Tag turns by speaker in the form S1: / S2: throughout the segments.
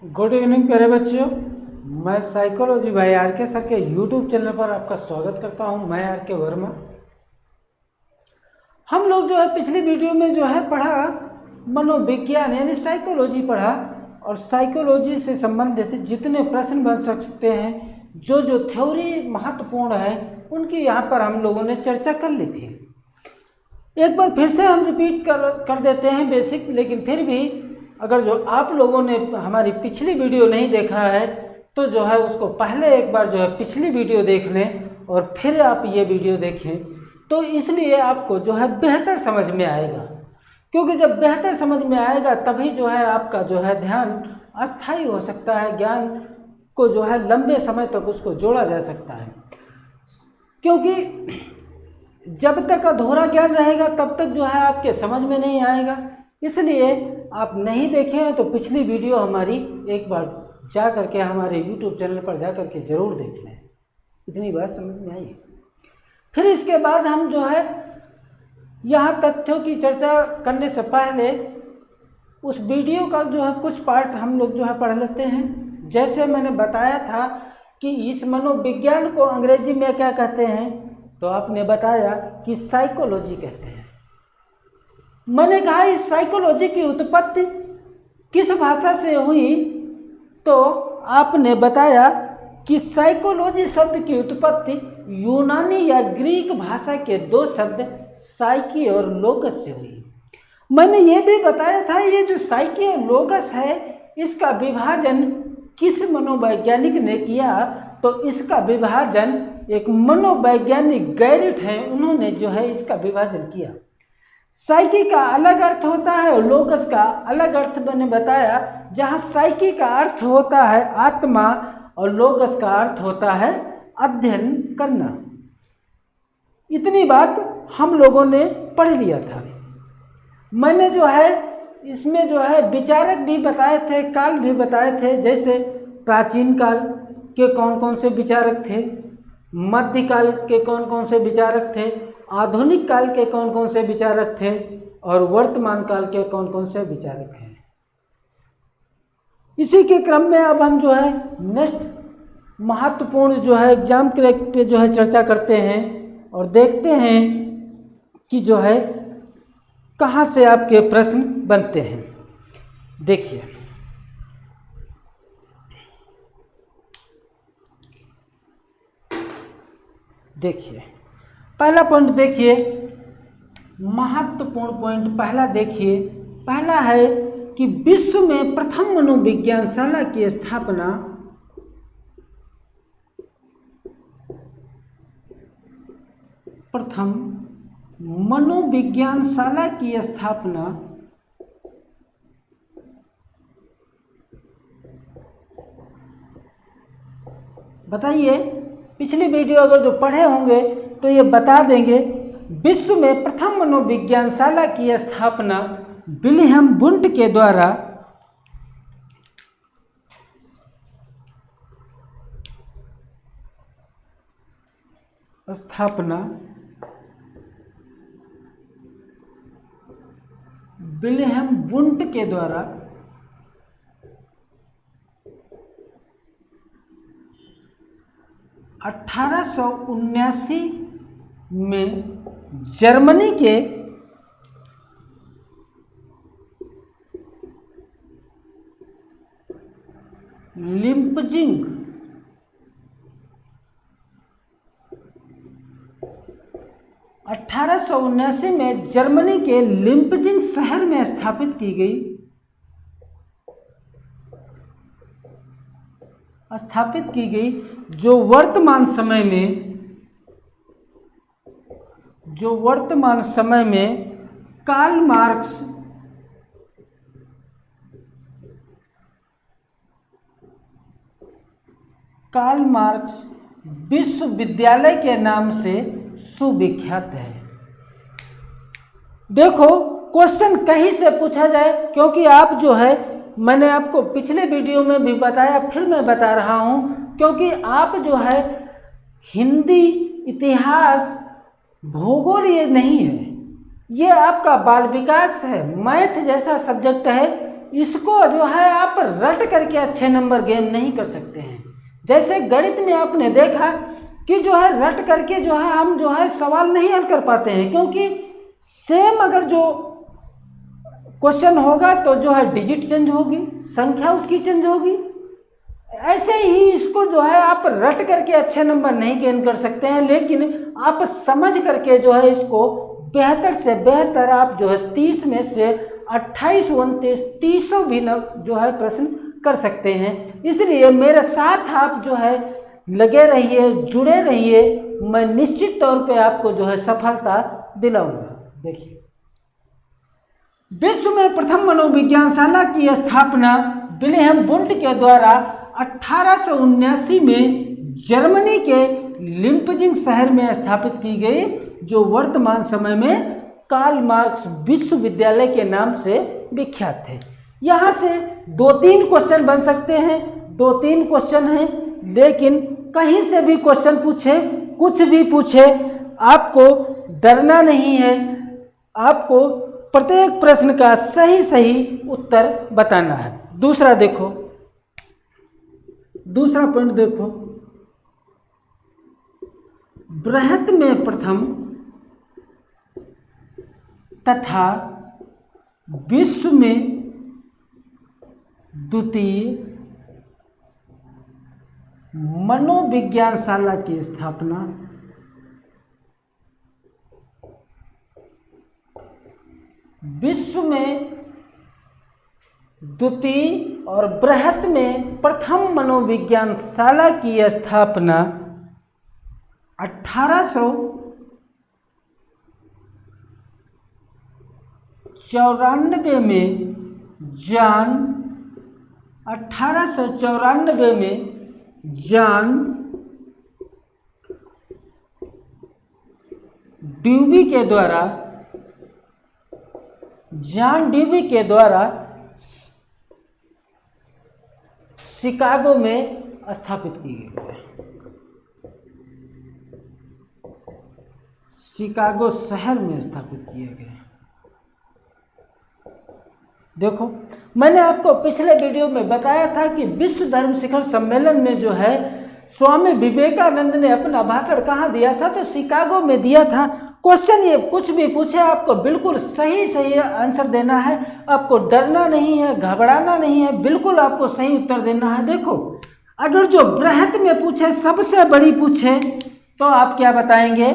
S1: Good evening प्यारे बच्चों। मैं साइकोलॉजी भाई आर के सर के यूट्यूब चैनल पर आपका स्वागत करता हूं। मैं आर के वर्मा। हम लोग जो है पिछली वीडियो में जो है पढ़ा मनोविज्ञान यानी साइकोलॉजी पढ़ा, और साइकोलॉजी से संबंधित जितने प्रश्न बन सकते हैं, जो थ्योरी महत्वपूर्ण है, उनकी यहाँ पर हम लोगों ने चर्चा कर ली थी। एक बार फिर से हम रिपीट कर देते हैं बेसिक, लेकिन फिर भी अगर जो आप लोगों ने हमारी पिछली वीडियो नहीं देखा है तो जो है उसको पहले एक बार जो है पिछली वीडियो देख लें और फिर आप ये वीडियो देखें, तो इसलिए आपको जो है बेहतर समझ में आएगा। क्योंकि जब बेहतर समझ में आएगा तभी जो है आपका जो है ध्यान अस्थायी हो सकता है, ज्ञान को जो है लंबे समय तक उसको जोड़ा जा सकता है। क्योंकि जब तक अधूरा ज्ञान रहेगा तब तक जो है आपके समझ में नहीं आएगा। इसलिए आप नहीं देखे हैं तो पिछली वीडियो हमारी एक बार जा करके हमारे यूट्यूब चैनल पर जा करके ज़रूर देख लें। इतनी बात समझ में आई। फिर इसके बाद हम जो है यहाँ तथ्यों की चर्चा करने से पहले उस वीडियो का जो है कुछ पार्ट हम लोग जो है पढ़ लेते हैं। जैसे मैंने बताया था कि इस मनोविज्ञान को अंग्रेजी में क्या कहते हैं, तो आपने बताया कि साइकोलॉजी कहते हैं। मैंने कहा इस साइकोलॉजी की उत्पत्ति किस भाषा से हुई, तो आपने बताया कि साइकोलॉजी शब्द की उत्पत्ति यूनानी या ग्रीक भाषा के दो शब्द साइकी और लोगस से हुई। मैंने ये भी बताया था ये जो साइकी और लोगस है, इसका विभाजन किस मनोवैज्ञानिक ने किया, तो इसका विभाजन एक मनोवैज्ञानिक गैरिट है, उन्होंने जो है इसका विभाजन किया। साइकी का अलग अर्थ होता है और लोगस का अलग अर्थ मैंने बताया। जहाँ साइकी का अर्थ होता है आत्मा और लोगस का अर्थ होता है अध्ययन करना। इतनी बात हम लोगों ने पढ़ लिया था। मैंने जो है इसमें जो है विचारक भी बताए थे, काल भी बताए थे। जैसे प्राचीन काल के कौन कौन से विचारक थे, मध्यकाल के कौन कौन से विचारक थे, आधुनिक काल के कौन कौन से विचारक थे, और वर्तमान काल के कौन कौन से विचारक हैं। इसी के क्रम में अब हम जो है नेक्स्ट महत्वपूर्ण जो है एग्जाम क्रैक पे जो है चर्चा करते हैं और देखते हैं कि जो है कहाँ से आपके प्रश्न बनते हैं। देखिए पहला पॉइंट देखिए, महत्वपूर्ण पॉइंट पहला देखिए। पहला है कि विश्व में प्रथम मनोविज्ञानशाला की स्थापना बताइए। पिछली वीडियो अगर जो पढ़े होंगे तो ये बता देंगे। विश्व में प्रथम मनोविज्ञानशाला की स्थापना विलियम वुंट के द्वारा 1879 में जर्मनी के लिप्जिंग शहर में स्थापित की गई, जो वर्तमान समय में कार्ल मार्क्स विश्वविद्यालय के नाम से सुविख्यात है। देखो क्वेश्चन कहीं से पूछा जाए, क्योंकि आप जो है मैंने आपको पिछले वीडियो में भी बताया, फिर मैं बता रहा हूं, क्योंकि आप जो है हिंदी, इतिहास, भूगोल ये नहीं है, ये आपका बाल विकास है, मैथ जैसा सब्जेक्ट है। इसको जो है आप रट करके अच्छे नंबर गेन नहीं कर सकते हैं। जैसे गणित में आपने देखा कि जो है रट करके जो है हम जो है सवाल नहीं हल कर पाते हैं, क्योंकि सेम अगर जो क्वेश्चन होगा तो जो है डिजिट चेंज होगी, संख्या उसकी चेंज होगी। ऐसे ही इसको जो है आप रट करके अच्छे नंबर नहीं गेन कर सकते हैं, लेकिन आप समझ करके जो है इसको बेहतर से बेहतर आप जो है 30 में से 28, 29, 30 भी जो है प्रश्न कर सकते हैं। इसलिए मेरे साथ आप जो है लगे रहिए, जुड़े रहिए, मैं निश्चित तौर पे आपको जो है सफलता दिलाऊंगा। देखिए, विश्व में प्रथम मनोविज्ञानशाला की स्थापना विल्हेम वुंट के द्वारा 1879 में जर्मनी के लिम्पजिंग शहर में स्थापित की गई, जो वर्तमान समय में कार्ल मार्क्स विश्वविद्यालय के नाम से विख्यात है। यहाँ से 2-3 क्वेश्चन बन सकते हैं, 2-3 क्वेश्चन हैं, लेकिन कहीं से भी क्वेश्चन पूछे, कुछ भी पूछे, आपको डरना नहीं है। आपको प्रत्येक प्रश्न का सही सही उत्तर बताना है। दूसरा देखो, दूसरा पॉइंट देखो, बृहत में प्रथम तथा विश्व में द्वितीय मनोविज्ञानशाला की स्थापना विश्व में द्वितीय और बृहत में प्रथम मनोविज्ञानशाला की स्थापना 1894 में जॉन ड्यूबी के द्वारा शिकागो में स्थापित की गई है। शिकागो शहर में स्थापित किए गए। देखो, मैंने आपको पिछले वीडियो में बताया था कि विश्व धर्म शिखर सम्मेलन में जो है स्वामी विवेकानंद ने अपना भाषण कहाँ दिया था, तो शिकागो में दिया था। क्वेश्चन ये कुछ भी पूछे, आपको बिल्कुल सही सही आंसर देना है, आपको डरना नहीं है, घबराना नहीं है, बिल्कुल आपको सही उत्तर देना है। देखो, अगर जो बृहत में पूछे, सबसे बड़ी पूछे, तो आप क्या बताएंगे?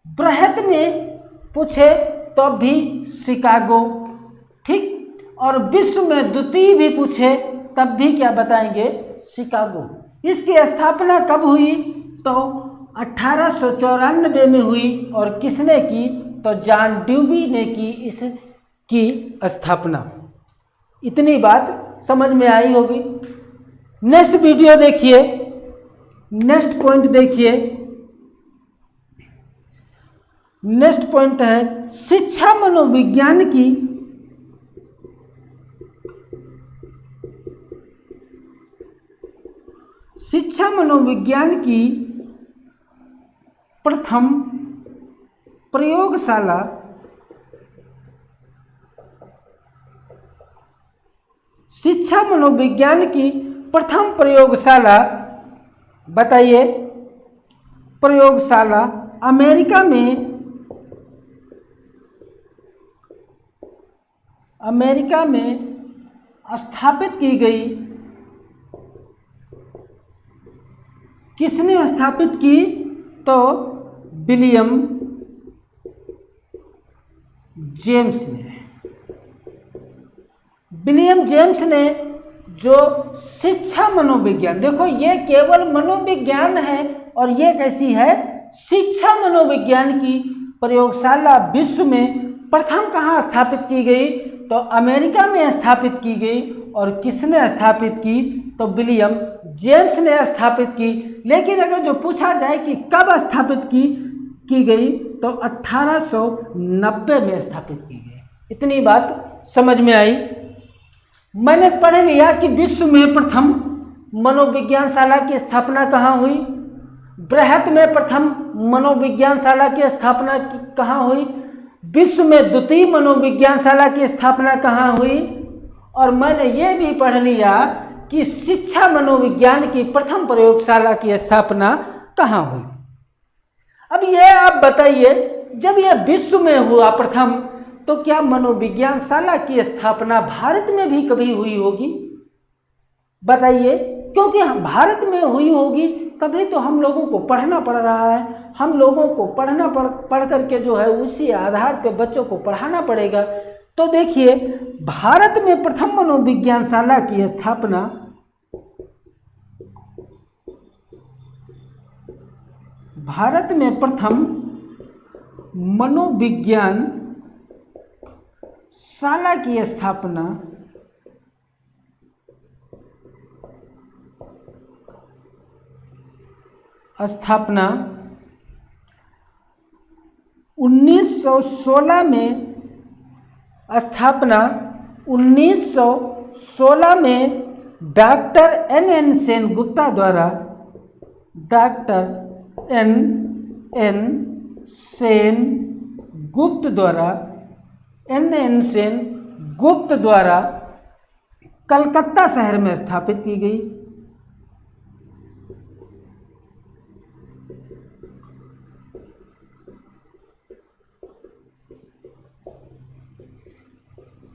S1: बृहत में पूछे तो भी शिकागो, ठीक, और विश्व में द्वितीय भी पूछे तब भी क्या बताएंगे? शिकागो। इसकी स्थापना कब हुई? तो 1894 में हुई। और किसने की? तो जॉन ड्यूबी ने की इसकी स्थापना। इतनी बात समझ में आई होगी। नेक्स्ट वीडियो देखिए, नेक्स्ट पॉइंट देखिए। नेक्स्ट पॉइंट है शिक्षा मनोविज्ञान की प्रथम प्रयोगशाला शिक्षा मनोविज्ञान की प्रथम प्रयोगशाला बताइए। प्रयोगशाला अमेरिका में स्थापित की गई। किसने स्थापित की? तो विलियम जेम्स ने। विलियम जेम्स ने जो शिक्षा मनोविज्ञान, देखो ये केवल मनोविज्ञान है और ये कैसी है? शिक्षा मनोविज्ञान की प्रयोगशाला विश्व में प्रथम कहाँ स्थापित की गई? तो अमेरिका में स्थापित की गई। और किसने स्थापित की? तो विलियम जेम्स ने स्थापित की। लेकिन अगर जो पूछा जाए कि कब स्थापित की गई, तो 1890 में स्थापित की गई। इतनी बात समझ में आई। मैंने पढ़ लिया कि विश्व में प्रथम मनोविज्ञानशाला की स्थापना कहाँ हुई, बृहत में प्रथम मनोविज्ञानशाला की स्थापना कहाँ हुई, विश्व में द्वितीय मनोविज्ञानशाला की स्थापना कहाँ हुई, और मैंने ये भी पढ़ लिया कि शिक्षा मनोविज्ञान की प्रथम प्रयोगशाला की स्थापना कहाँ हुई। अब ये आप बताइए, जब यह विश्व में हुआ प्रथम, तो क्या मनोविज्ञान शाला की स्थापना भारत में भी कभी हुई होगी? बताइए, क्योंकि भारत में हुई होगी तभी तो हम लोगों को पढ़ना पड़ रहा है। हम लोगों को पढ़ करके जो है उसी आधार पे बच्चों को पढ़ाना पड़ेगा। तो देखिए, भारत में प्रथम मनोविज्ञान शाला की स्थापना भारत में प्रथम मनोविज्ञान शाला की स्थापना 1916 में 1916 में डॉक्टर एन सेन गुप्ता द्वारा एन सेन गुप्त द्वारा कलकत्ता शहर में स्थापित की गई।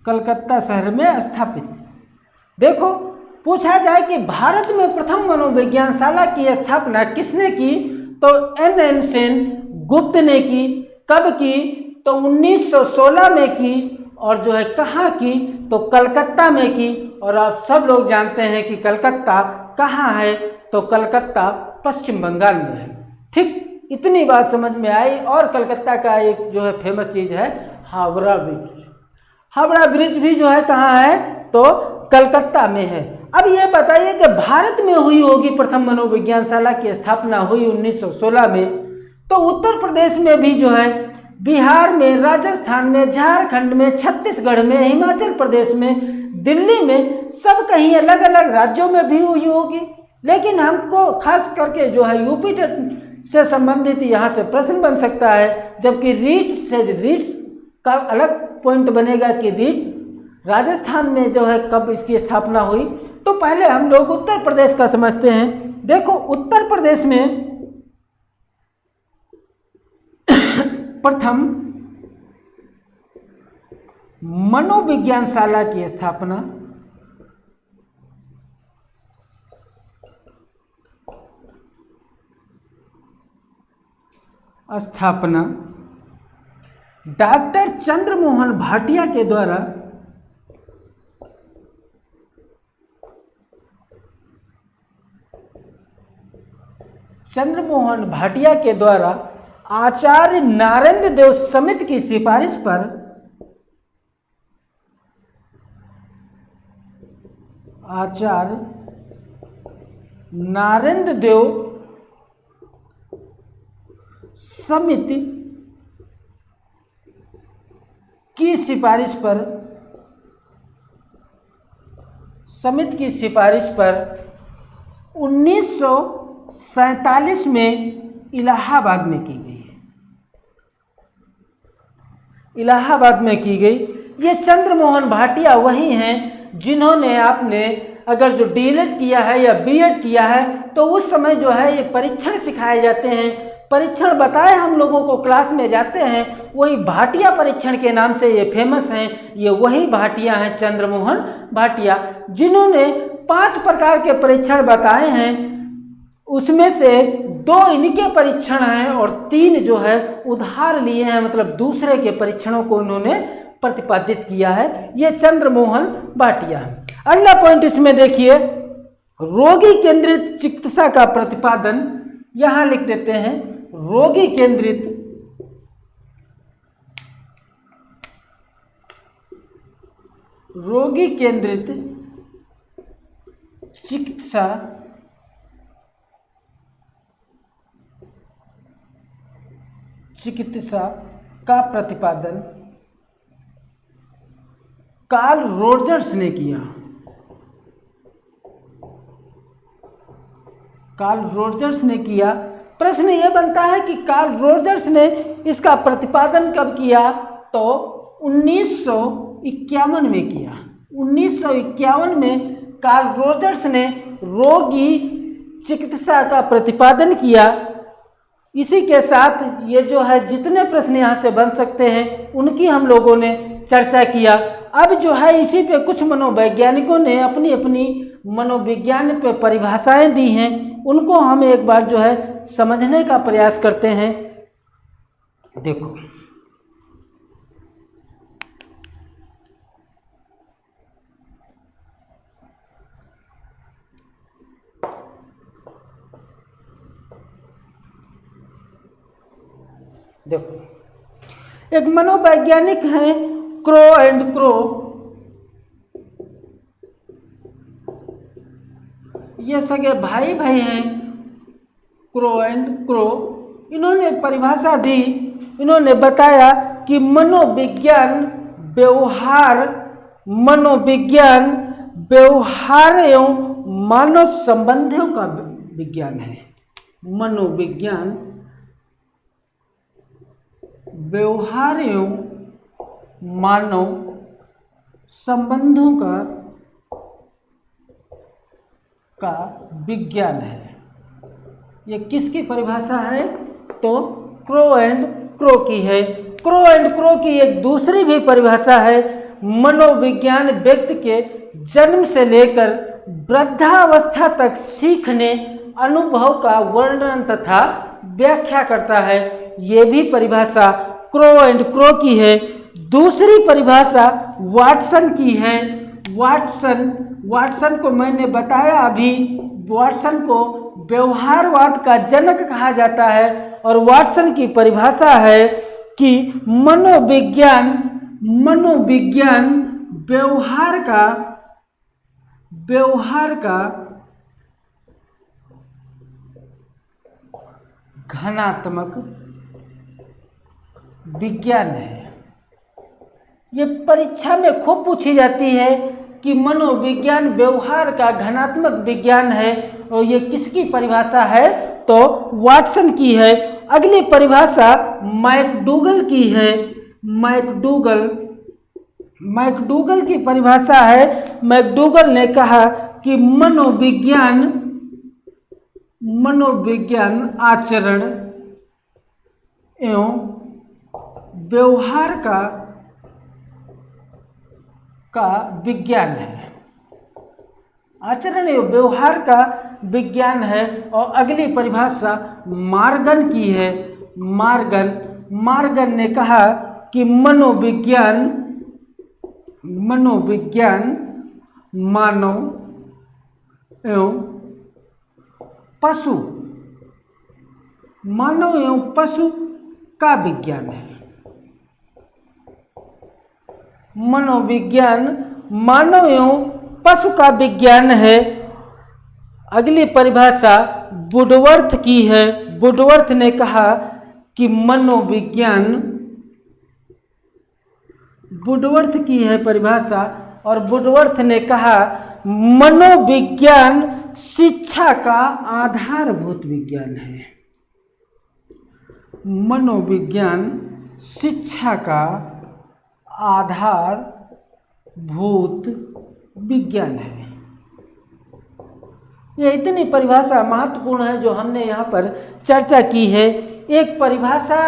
S1: कलकत्ता शहर में स्थापित। देखो, पूछा जाए कि भारत में प्रथम मनोविज्ञान शाला की स्थापना किसने की, तो एन सेन गुप्त ने की। कब की, तो 1916 में की, और जो है कहाँ की, तो कलकत्ता में की। और आप सब लोग जानते हैं कि कलकत्ता कहाँ है, तो कलकत्ता पश्चिम बंगाल में है। ठीक, इतनी बात समझ में आई। और कलकत्ता का एक जो है फेमस चीज़ है हावड़ा ब्रिज। हावड़ा ब्रिज भी जो है कहाँ है, तो कलकत्ता में है। अब ये बताइए, जब भारत में हुई होगी प्रथम मनोविज्ञान शाला की स्थापना हुई 1916 में, तो उत्तर प्रदेश में भी जो है, बिहार में, राजस्थान में, झारखंड में, छत्तीसगढ़ में, हिमाचल प्रदेश में, दिल्ली में, सब कहीं अलग अलग राज्यों में भी हुई होगी। लेकिन हमको खास करके जो है यूपी से संबंधित यहाँ से प्रश्न बन सकता है, जबकि रीट का अलग पॉइंट बनेगा कि रीट राजस्थान में जो है कब इसकी स्थापना हुई। तो पहले हम लोग उत्तर प्रदेश का समझते हैं। देखो, उत्तर प्रदेश में प्रथम मनोविज्ञान शाला की स्थापना डॉक्टर चंद्रमोहन भाटिया के द्वारा आचार्य नारेंद्र देव समिति की सिफारिश पर आचार्य नारेंद्र देव समिति की सिफारिश पर 1947 में इलाहाबाद में की गई। ये चंद्रमोहन भाटिया वही हैं जिन्होंने आपने अगर जो डीएलएड किया है या बीएड किया है, तो उस समय जो है ये परीक्षण सिखाए जाते हैं। परीक्षण बताए हम लोगों को क्लास में जाते हैं, वही भाटिया परीक्षण के नाम से ये फेमस हैं। ये वही भाटिया हैं, चंद्रमोहन भाटिया, जिन्होंने 5 प्रकार के परीक्षण बताए हैं। उसमें से 2 इनके परीक्षण हैं और 3 जो है उधार लिए हैं, मतलब दूसरे के परीक्षणों को इन्होंने प्रतिपादित किया है। ये चंद्रमोहन भाटिया है। अगला पॉइंट इसमें देखिए, रोगी केंद्रित चिकित्सा का प्रतिपादन। यहां लिख देते हैं रोगी केंद्रित चिकित्सा का प्रतिपादन कार्ल रोजर्स ने किया। प्रश्न ये बनता है कि कार्ल रोजर्स ने इसका प्रतिपादन कब किया, तो 1951 में किया। 1951 में कार्ल रोजर्स ने रोगी चिकित्सा का प्रतिपादन किया। इसी के साथ ये जो है जितने प्रश्न यहाँ से बन सकते हैं उनकी हम लोगों ने चर्चा किया। अब जो है इसी पे कुछ मनोवैज्ञानिकों ने अपनी अपनी मनोविज्ञान पे परिभाषाएं दी हैं, उनको हम एक बार जो है समझने का प्रयास करते हैं। देखो, एक मनोवैज्ञानिक हैं क्रो एंड क्रो। ये सगे भाई भाई हैं, क्रो एंड क्रो। इन्होंने परिभाषा दी, इन्होंने बताया कि मनोविज्ञान व्यवहार एवं मानव संबंधों का विज्ञान है। मनोविज्ञान व्यवहार एवं मानव संबंधों का विज्ञान है। ये किसकी परिभाषा है? तो क्रो एंड क्रो की है। क्रो एंड क्रो की एक दूसरी भी परिभाषा है। मनोविज्ञान व्यक्ति के जन्म से लेकर वृद्धावस्था तक सीखने, अनुभव का वर्णन तथा व्याख्या करता है। ये भी परिभाषा क्रो एंड क्रो की है। दूसरी परिभाषा वाटसन की है। वाटसन को मैंने बताया अभी, वाटसन को व्यवहारवाद का जनक कहा जाता है। और वाटसन की परिभाषा है कि मनोविज्ञान व्यवहार का घनात्मक विज्ञान है। ये परीक्षा में खूब पूछी जाती है कि मनोविज्ञान व्यवहार का घनात्मक विज्ञान है, और ये किसकी परिभाषा है? तो वाटसन की है। अगली परिभाषा मैकडूगल की है। मैकडूगल की परिभाषा है। मैकडूगल ने कहा कि मनोविज्ञान आचरण एवं व्यवहार का विज्ञान है। आचरण एवं व्यवहार का विज्ञान है। और अगली परिभाषा मार्गन की है। मार्गन ने कहा कि मनोविज्ञान मानव एवं पशु का विज्ञान है। मनोविज्ञान मानव एवं पशु का विज्ञान है। अगली परिभाषा वुडवर्थ की है। वुडवर्थ ने कहा कि वुडवर्थ की है परिभाषा, और वुडवर्थ ने कहा मनोविज्ञान शिक्षा का आधारभूत विज्ञान है। मनोविज्ञान शिक्षा का आधारभूत विज्ञान है। ये इतनी परिभाषा महत्वपूर्ण है जो हमने यहाँ पर चर्चा की है। एक परिभाषा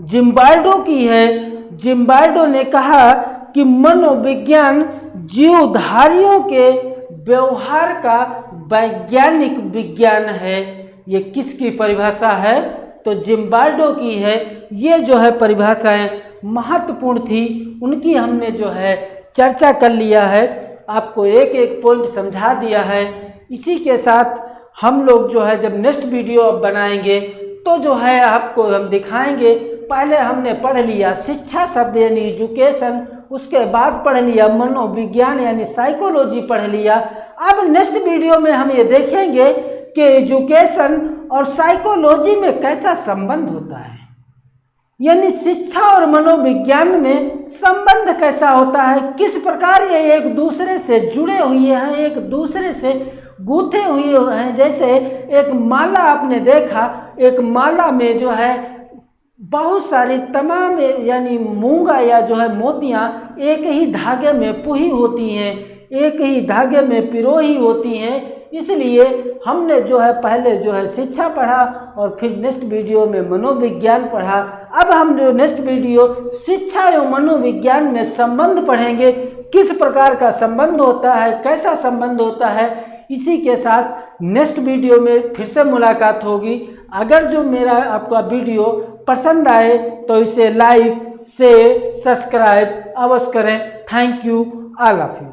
S1: जिम्बार्डो की है। जिम्बार्डो ने कहा कि मनोविज्ञान जीवधारियों के व्यवहार का वैज्ञानिक विज्ञान है। ये किसकी परिभाषा है? तो जिम्बार्डो की है। ये जो है परिभाषाएं महत्वपूर्ण थी, उनकी हमने जो है चर्चा कर लिया है। आपको एक एक पॉइंट समझा दिया है। इसी के साथ हम लोग जो है जब नेक्स्ट वीडियो अब बनाएंगे तो जो है आपको हम दिखाएंगे। पहले हमने पढ़ लिया शिक्षा शब्द यानी एजुकेशन, उसके बाद पढ़ लिया मनोविज्ञान यानी साइकोलॉजी पढ़ लिया। अब नेक्स्ट वीडियो में हम ये देखेंगे कि एजुकेशन और साइकोलॉजी में कैसा संबंध होता है, यानी शिक्षा और मनोविज्ञान में संबंध कैसा होता है, किस प्रकार ये एक दूसरे से जुड़े हुए हैं, एक दूसरे से गूंथे हुए हैं। जैसे एक माला आपने देखा, एक माला में जो है बहुत सारी तमाम यानी मूंगा या जो है मोतियाँ एक ही धागे में पुही होती हैं, एक ही धागे में पिरोही होती हैं। इसलिए हमने जो है पहले जो है शिक्षा पढ़ा और फिर नेक्स्ट वीडियो में मनोविज्ञान पढ़ा। अब हम जो नेक्स्ट वीडियो शिक्षा एवं मनोविज्ञान में संबंध पढ़ेंगे, किस प्रकार का संबंध होता है, कैसा संबंध होता है। इसी के साथ नेक्स्ट वीडियो में फिर से मुलाकात होगी। अगर जो मेरा आपका वीडियो पसंद आए तो इसे लाइक, शेयर, सब्सक्राइब अवश्य करें। Thank you all of you.